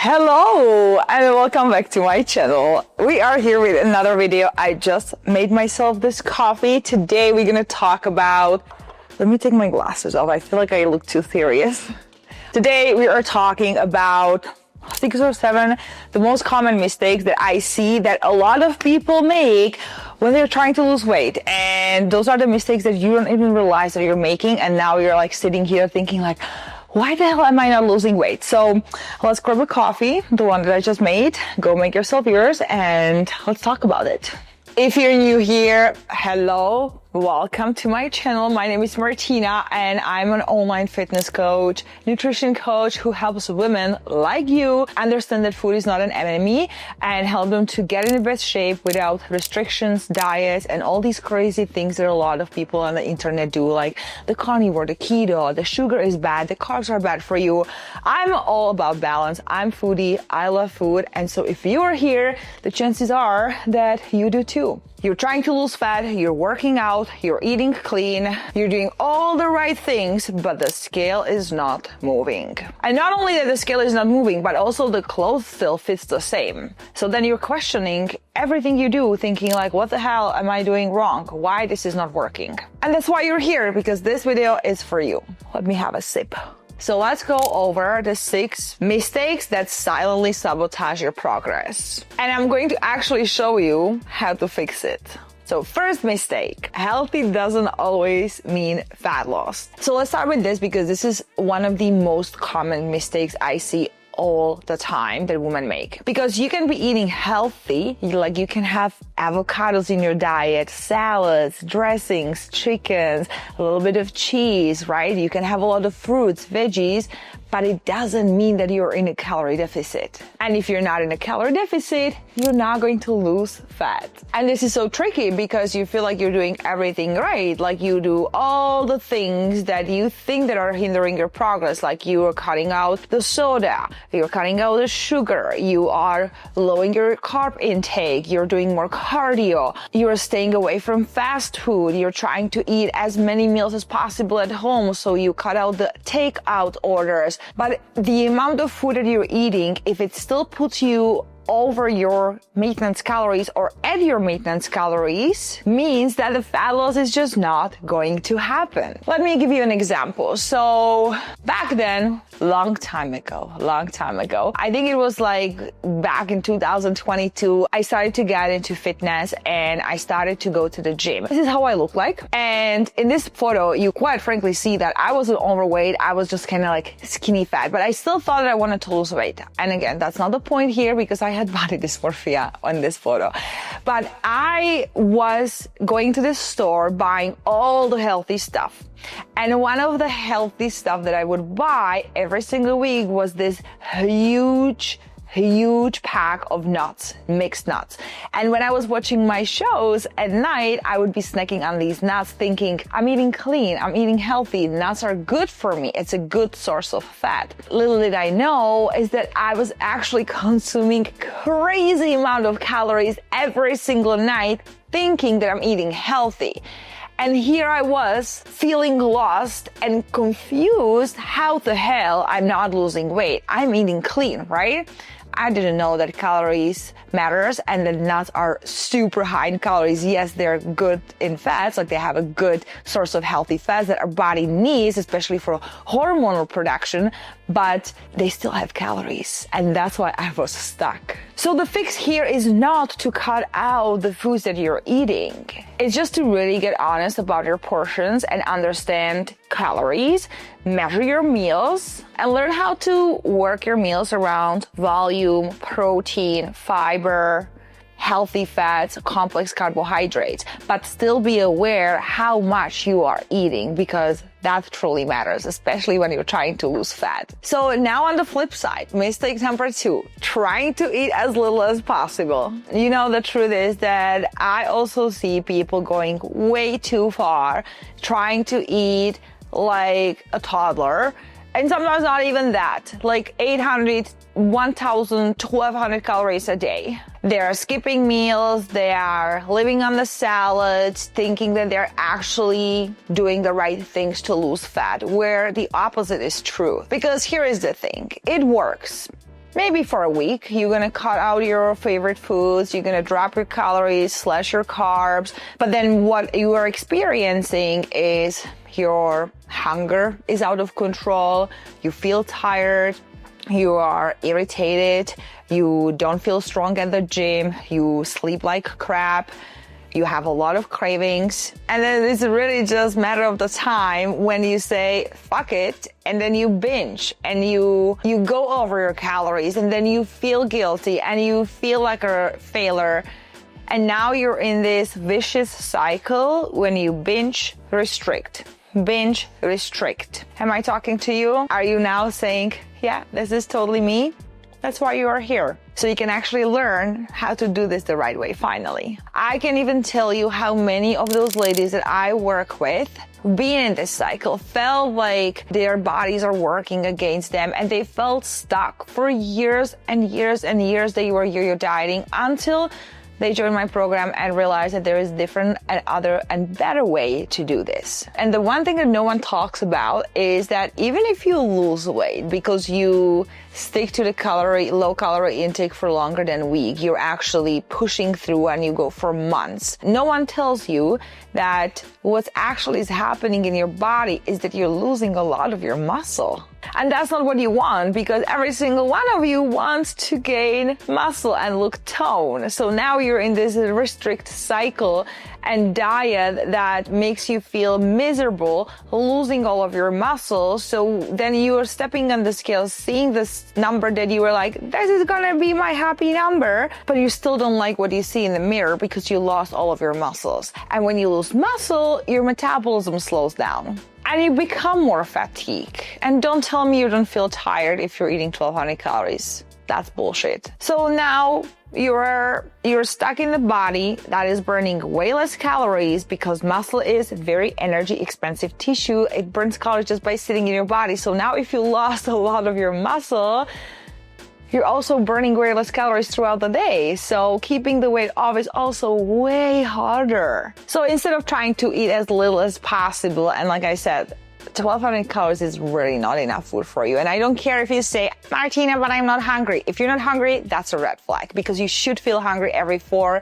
Hello and welcome back to my channel. We are here with another video. I just made myself this coffee. Today we're gonna talk about, let me take my glasses off. I feel like I look too serious. Today we are talking about 6 or 7 the most common mistakes that I see that a lot of people make when they're trying to lose weight. And those are the mistakes that you don't even realize that you're making, and now you're like sitting here thinking like, why the hell am I not losing weight? So let's grab a coffee, the one that I just made, go make yourself yours, and let's talk about it. If you're new here, hello, welcome to my channel. My name is Martina and I'm an online fitness coach, nutrition coach who helps women like you understand that food is not an enemy and help them to get in the best shape without restrictions, diets, and all these crazy things that a lot of people on the internet do, like the carnivore, the keto, the sugar is bad, the carbs are bad for you. I'm all about balance. I'm foodie. I love food. And so if you are here, the chances are that you do too. You're trying to lose fat, you're working out, you're eating clean, you're doing all the right things, but the scale is not moving. And not only that the scale is not moving, but also the clothes still fits the same. So then you're questioning everything you do, thinking like, what the hell am I doing wrong? Why this is not working? And that's why you're here, because this video is for you. Let me have a sip. So let's go over the 6 mistakes that silently sabotage your progress. And I'm going to actually show you how to fix it. So first mistake, healthy doesn't always mean fat loss. So let's start with this because this is one of the most common mistakes I see all the time that women make. Because you can be eating healthy, like you can have avocados in your diet, salads, dressings, chickens, a little bit of cheese, right? You can have a lot of fruits, veggies, but it doesn't mean that you're in a calorie deficit. And if you're not in a calorie deficit, you're not going to lose fat. And this is so tricky because you feel like you're doing everything right. Like you do all the things that you think that are hindering your progress. Like you are cutting out the soda, you're cutting out the sugar, you are lowering your carb intake, you're doing more cardio, you're staying away from fast food, you're trying to eat as many meals as possible at home, so you cut out the takeout orders. But the amount of food that you're eating, if it still puts you over your maintenance calories or at your maintenance calories, means that the fat loss is just not going to happen. Let me give you an example. So back then, long time ago, I think it was like back in 2022, I started to get into fitness and I started to go to the gym. This is how I look like. And in this photo, you quite frankly see that I wasn't overweight. I was just kind of like skinny fat, but I still thought that I wanted to lose weight. And again, that's not the point here because I had body dysmorphia on this photo. But I was going to the store buying all the healthy stuff. And one of the healthy stuff that I would buy every single week was this huge pack of nuts, mixed nuts. And when I was watching my shows at night, I would be snacking on these nuts thinking, I'm eating clean, I'm eating healthy, nuts are good for me, it's a good source of fat. Little did I know is that I was actually consuming crazy amount of calories every single night thinking that I'm eating healthy. And here I was feeling lost and confused how the hell I'm not losing weight. I'm eating clean, right? I didn't know that calories matters and that nuts are super high in calories. Yes, they're good in fats, like they have a good source of healthy fats that our body needs, especially for hormonal production, but they still have calories. And that's why I was stuck. So the fix here is not to cut out the foods that you're eating. It's just to really get honest about your portions and understand calories, measure your meals, and learn how to work your meals around volume, protein, fiber, healthy fats, complex carbohydrates, but still be aware how much you are eating because that truly matters, especially when you're trying to lose fat. So now on the flip side, mistake number 2, trying to eat as little as possible. You know, the truth is that I also see people going way too far, trying to eat like a toddler, and sometimes not even that, like 800, 1,000, 1,200 calories a day. They are skipping meals, they are living on the salads, thinking that they're actually doing the right things to lose fat, where the opposite is true. Because here is the thing, it works. maybe for a week. You're gonna cut out your favorite foods, you're gonna drop your calories, slash your carbs, but then what you are experiencing is your hunger is out of control, you feel tired, you are irritated, you don't feel strong at the gym, you sleep like crap, you have a lot of cravings, and then it's really just a matter of the time when you say, fuck it, and then you binge, and you go over your calories, and then you feel guilty, and you feel like a failure, and now you're in this vicious cycle when you binge, restrict. Binge, restrict. Am I talking to you? Are you now saying, yeah, this is totally me? That's why you are here. So you can actually learn how to do this the right way, finally. I can even tell you how many of those ladies that I work with, being in this cycle, felt like their bodies are working against them and they felt stuck for years and years and years. They were yo-yo dieting until they joined my program and realized that there is different and other and better way to do this. And the one thing that no one talks about is that even if you lose weight because you stick to the low calorie intake for longer than a week, you're actually pushing through and you go for months. No one tells you that what actually is happening in your body is that you're losing a lot of your muscle. And that's not what you want, because every single one of you wants to gain muscle and look toned. So now you're in this restrict cycle and diet that makes you feel miserable, losing all of your muscles. So then you are stepping on the scale, seeing this number that you were like, this is gonna be my happy number, but you still don't like what you see in the mirror because you lost all of your muscles. And when you lose muscle, your metabolism slows down and you become more fatigued. And don't tell me you don't feel tired if you're eating 1200 calories. That's bullshit. So now you're stuck in the body that is burning way less calories because muscle is very energy expensive tissue. It burns calories just by sitting in your body. So now if you lost a lot of your muscle, you're also burning way less calories throughout the day. So keeping the weight off is also way harder. So instead of trying to eat as little as possible, and like I said, 1200 calories is really not enough food for you. And I don't care if you say, Martina, but I'm not hungry. If you're not hungry, that's a red flag, because you should feel hungry every 4-5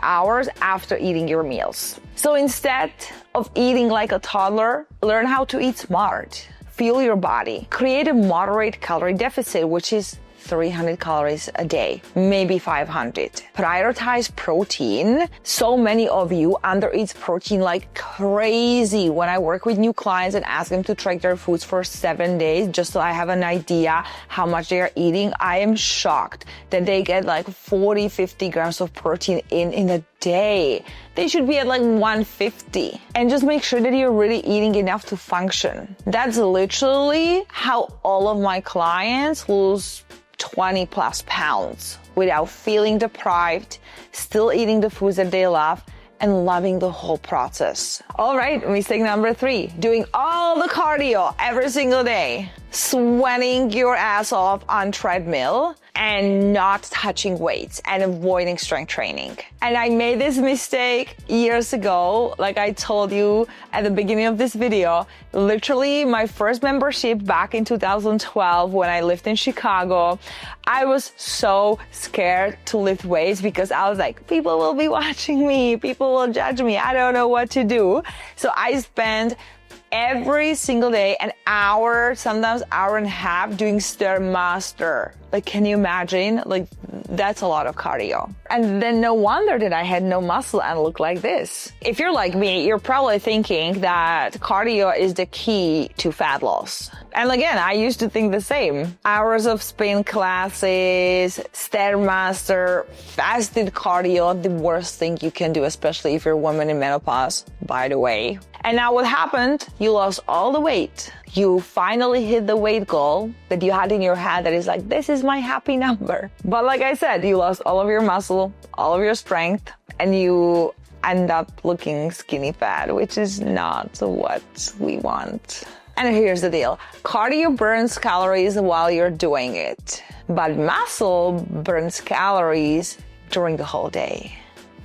hours after eating your meals. So instead of eating like a toddler, learn how to eat smart. Fuel your body. Create a moderate calorie deficit, which is 300 calories a day, maybe 500. Prioritize protein. So many of you undereat protein like crazy. When I work with new clients and ask them to track their foods for 7 days, just so I have an idea how much they are eating, I am shocked that they get like 40-50 grams of protein in a day. They should be at like 150. And just make sure that you're really eating enough to function. That's literally how all of my clients lose 20 plus pounds without feeling deprived, still eating the foods that they love, and loving the whole process. All right, mistake number 3, doing all the cardio every single day, sweating your ass off on treadmill, and not touching weights and avoiding strength training. And I made this mistake years ago, like I told you at the beginning of this video. Literally my first membership back in 2012 when I lived in Chicago, I was so scared to lift weights because I was like, people will be watching me, people will judge me, I don't know what to do. So I spent every single day an hour, sometimes hour and a half doing Stairmaster. Like, can you imagine? Like, that's a lot of cardio. And then no wonder that I had no muscle and looked like this. If you're like me, you're probably thinking that cardio is the key to fat loss. And again, I used to think the same. Hours of spin classes, Stairmaster, fasted cardio, the worst thing you can do, especially if you're a woman in menopause, by the way. And now what happened? You lost all the weight. You finally hit the weight goal that you had in your head that is like, this is my happy number. But like I said, you lost all of your muscle, all of your strength, and you end up looking skinny fat, which is not what we want. And here's the deal. Cardio burns calories while you're doing it, but muscle burns calories during the whole day.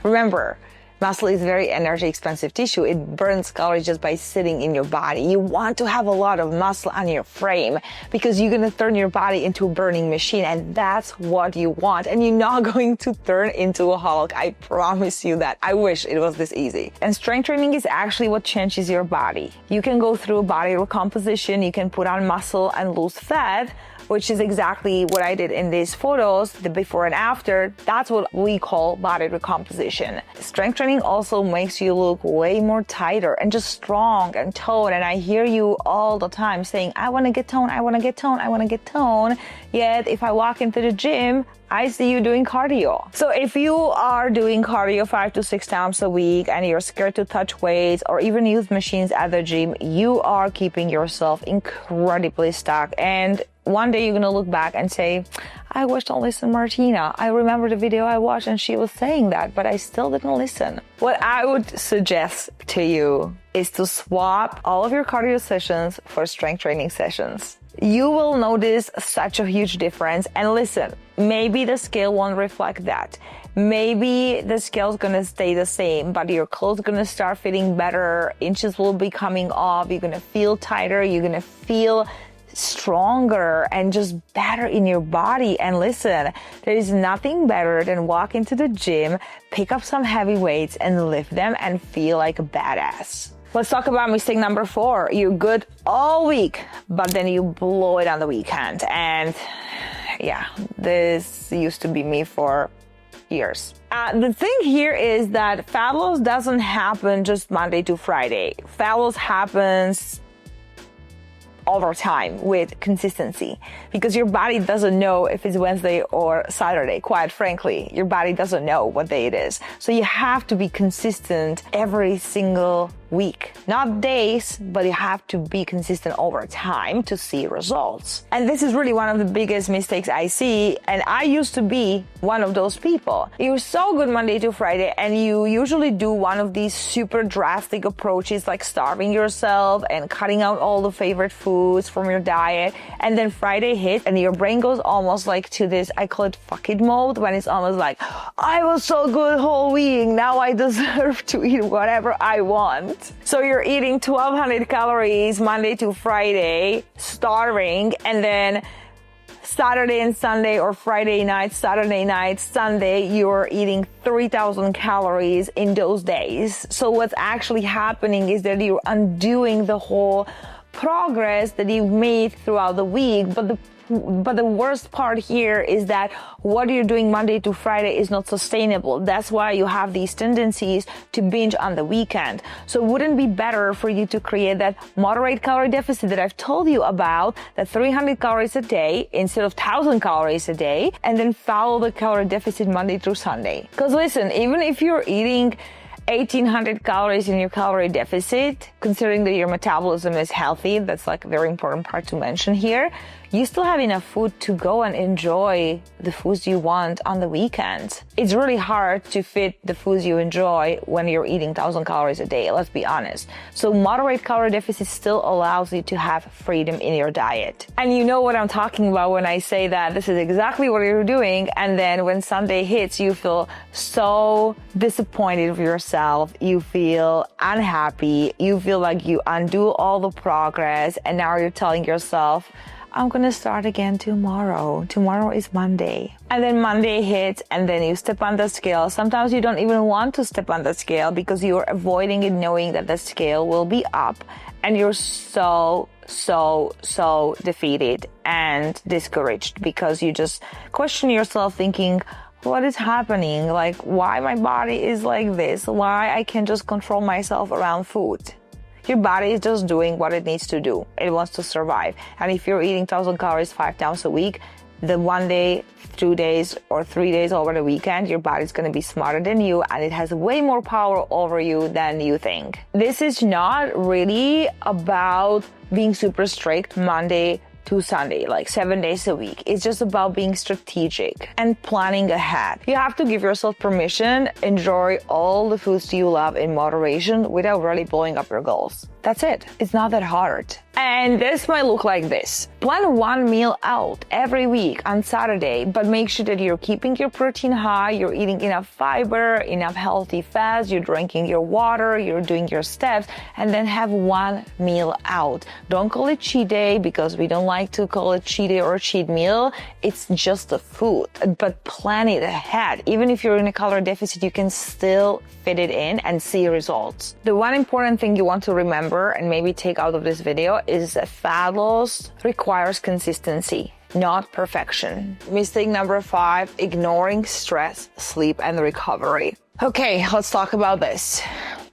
Remember, Muscle is very energy expensive tissue. It burns calories just by sitting in your body. You want to have a lot of muscle on your frame because you're going to turn your body into a burning machine, and that's what you want. And you're not going to turn into a Hulk. I promise you that. I wish it was this easy. And strength training is actually what changes your body. You can go through a body recomposition. You can put on muscle and lose fat, which is exactly what I did in these photos, the before and after. That's what we call body recomposition. Strength training also makes you look way more tighter and just strong and toned. And I hear you all the time saying, I want to get toned, I want to get toned, I want to get toned. Yet if I walk into the gym, I see you doing cardio. So if you are doing cardio 5 to 6 times a week and you're scared to touch weights or even use machines at the gym, you are keeping yourself incredibly stuck. And one day you're gonna look back and say, I wish I listened to Martina. I remember the video I watched and she was saying that, but I still didn't listen. What I would suggest to you is to swap all of your cardio sessions for strength training sessions. You will notice such a huge difference. And listen, maybe the scale won't reflect that. Maybe the scale's gonna stay the same, but your clothes gonna start fitting better, inches will be coming off, you're gonna feel tighter, you're gonna feel stronger and just better in your body. And listen, there is nothing better than walk into the gym, pick up some heavy weights and lift them and feel like a badass. Let's talk about mistake number 4. You're good all week, but then you blow it on the weekend. And yeah, this used to be me for years. The thing here is that fat loss doesn't happen just Monday to Friday. Fat loss happens over time with consistency, because your body doesn't know if it's Wednesday or Saturday. Quite frankly, your body doesn't know what day it is. So you have to be consistent every single week, not days, but you have to be consistent over time to see results. And this is really one of the biggest mistakes I see. And I used to be one of those people. You're so good Monday to Friday, and you usually do one of these super drastic approaches like starving yourself and cutting out all the favorite foods from your diet. And then Friday hits and your brain goes almost like to this, I call it fuck it mode, when it's almost like, I was so good whole week, now I deserve to eat whatever I want. So you're eating 1,200 calories Monday to Friday, starving, and then Saturday and Sunday, or Friday night, Saturday night, Sunday, you're eating 3,000 calories in those days. So what's actually happening is that you're undoing the whole progress that you've made throughout the week. But the worst part here is that what you're doing Monday to Friday is not sustainable. That's why you have these tendencies to binge on the weekend. So wouldn't it be better for you to create that moderate calorie deficit that I've told you about, that 300 calories a day instead of 1,000 calories a day, and then follow the calorie deficit Monday through Sunday? Because listen, even if you're eating 1,800 calories in your calorie deficit, considering that your metabolism is healthy, that's like a very important part to mention here, you still have enough food to go and enjoy the foods you want on the weekends. It's really hard to fit the foods you enjoy when you're eating 1,000 calories a day, let's be honest. So moderate calorie deficit still allows you to have freedom in your diet. And you know what I'm talking about when I say that this is exactly what you're doing, and then when Sunday hits, you feel so disappointed with yourself, you feel unhappy, you feel like you undo all the progress, and now you're telling yourself, I'm gonna start again tomorrow. Tomorrow is Monday. And then Monday hits and then you step on the scale. Sometimes you don't even want to step on the scale because you're avoiding it, knowing that the scale will be up, and you're so defeated and discouraged because you just question yourself thinking, what is happening? Like, why my body is like this? Why I can't just control myself around food? Your body is just doing what it needs to do. It wants to survive. And if you're eating 1,000 calories 5 times a week, the 1 day, 2 days, or 3 days over the weekend, your body's going to be smarter than you, and it has way more power over you than you think. This is not really about being super strict Monday to Sunday, like 7 days a week. It's just about being strategic and planning ahead. You have to give yourself permission, enjoy all the foods you love in moderation without really blowing up your goals. That's it. It's not that hard. And this might look like this. Plan one meal out every week on Saturday, but make sure that you're keeping your protein high, you're eating enough fiber, enough healthy fats, you're drinking your water, you're doing your steps, and then have one meal out. Don't call it cheat day, because we don't like to call it cheat day or cheat meal. It's just the food, but plan it ahead. Even if you're in a calorie deficit, you can still fit it in and see results. The one important thing you want to remember and maybe take out of this video is that fat loss requires consistency, not perfection. Mistake number 5, ignoring stress, sleep, and recovery. Okay, let's talk about this,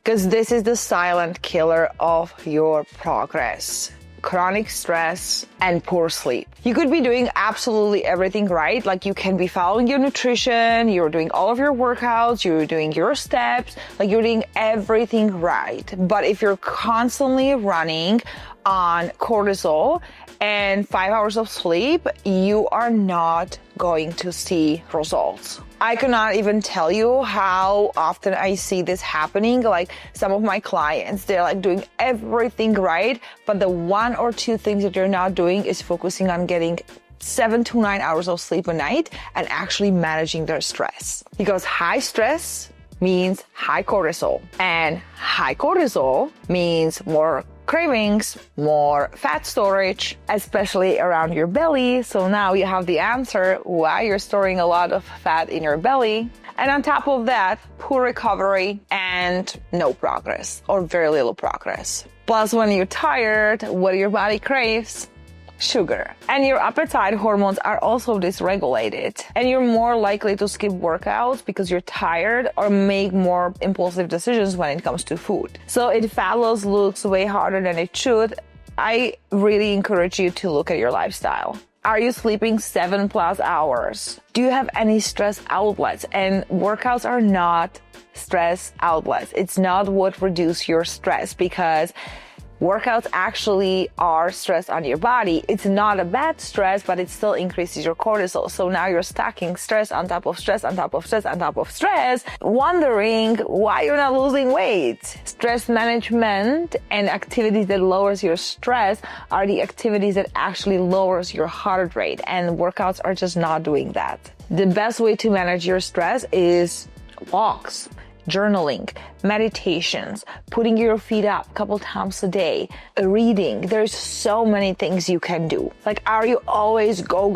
because this is the silent killer of your progress. Chronic stress and poor sleep. You could be doing absolutely everything right. Like, you can be following your nutrition, you're doing all of your workouts, you're doing your steps, like you're doing everything right. But if you're constantly running on cortisol and 5 hours of sleep, you are not going to see results. I cannot even tell you how often I see this happening. Like, some of my clients, they're like doing everything right, but the 1 or 2 things that they're not doing is focusing on getting 7 to 9 hours of sleep a night and actually managing their stress. Because high stress means high cortisol, and high cortisol means more cravings, more fat storage, especially around your belly. So now you have the answer why you're storing a lot of fat in your belly. And on top of that, poor recovery and no progress, or very little progress. Plus, when you're tired, what your body craves? Sugar. And your appetite hormones are also dysregulated, and you're more likely to skip workouts because you're tired or make more impulsive decisions when it comes to food. So if fat loss looks way harder than it should, I really encourage you to look at your lifestyle. Are you sleeping 7+ hours? Do you have any stress outlets? And workouts are not stress outlets. It's not what reduces your stress, because workouts actually are stress on your body. It's not a bad stress, but it still increases your cortisol. So now you're stacking stress on top of stress on top of stress on top of stress, wondering why you're not losing weight. Stress management and activities that lowers your stress are the activities that actually lowers your heart rate, and workouts are just not doing that. The best way to manage your stress is walks, journaling, meditations, putting your feet up a couple times a day, reading. There's so many things you can do. Like, are you always go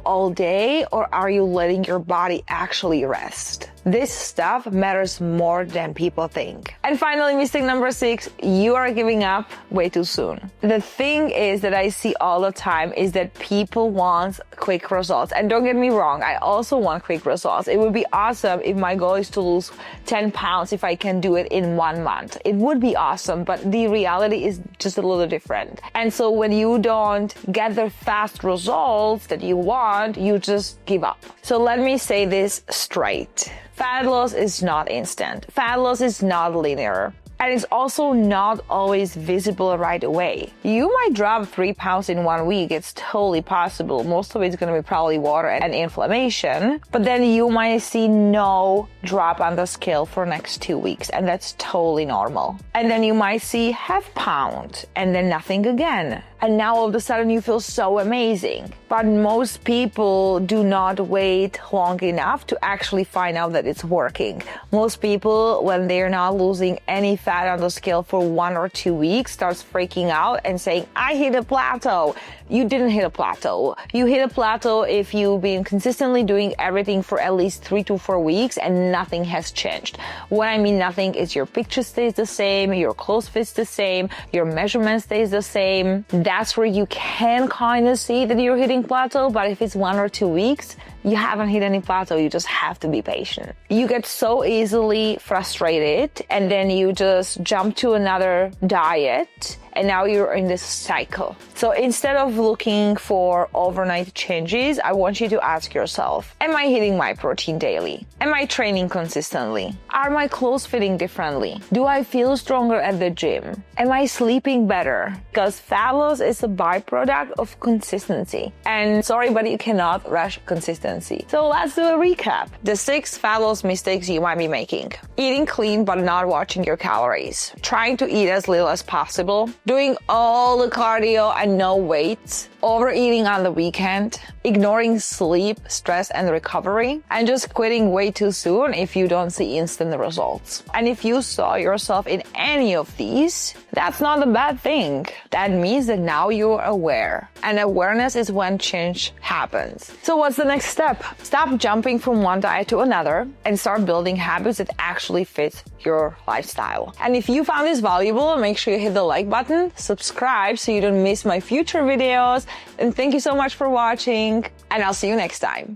all day, or are you letting your body actually rest? This stuff matters more than people think. And finally, mistake number 6, you are giving up way too soon. The thing is that I see all the time is that people want quick results. And don't get me wrong, I also want quick results. It would be awesome if my goal is to lose 10 pounds, if I can do it in 1 month. It would be awesome, but the reality is just a little different. And so when you don't get the fast results that you want, you just give up. So let me say this straight. Fat loss is not instant. Fat loss is not linear. And it's also not always visible right away. You might drop 3 pounds in 1 week. It's totally possible. Most of it's going to be probably water and inflammation. But then you might see no drop on the scale for next 2 weeks. And that's totally normal. And then you might see half pound and then nothing again. And now all of a sudden you feel so amazing. But most people do not wait long enough to actually find out that it's working. Most people, when they're not losing any fat on the scale for 1 or 2 weeks, starts freaking out and saying, I hit a plateau. You didn't hit a plateau. You hit a plateau if you've been consistently doing everything for at least 3 to 4 weeks and nothing has changed. What I mean nothing is your picture stays the same, your clothes fits the same, your measurement stays the same. That's where you can kind of see that you're hitting plateau, but if it's 1 or 2 weeks, you haven't hit any plateau. You just have to be patient. You get so easily frustrated and then you just jump to another diet and now you're in this cycle. So instead of looking for overnight changes, I want you to ask yourself, am I hitting my protein daily? Am I training consistently? Are my clothes fitting differently? Do I feel stronger at the gym? Am I sleeping better? Because fat loss is a byproduct of consistency. And sorry, but you cannot rush consistency. consistency. So let's do a recap. The 6 fabulous mistakes you might be making. Eating clean but not watching your calories. Trying to eat as little as possible. Doing all the cardio and no weights. Overeating on the weekend. Ignoring sleep, stress, and recovery. And just quitting way too soon if you don't see instant results. And if you saw yourself in any of these, that's not a bad thing. That means that now you're aware. And awareness is when change happens. So what's the next step? Stop jumping from one diet to another and start building habits that actually fit your lifestyle. And if you found this valuable, make sure you hit the like button, subscribe so you don't miss my future videos. And thank you so much for watching, and I'll see you next time.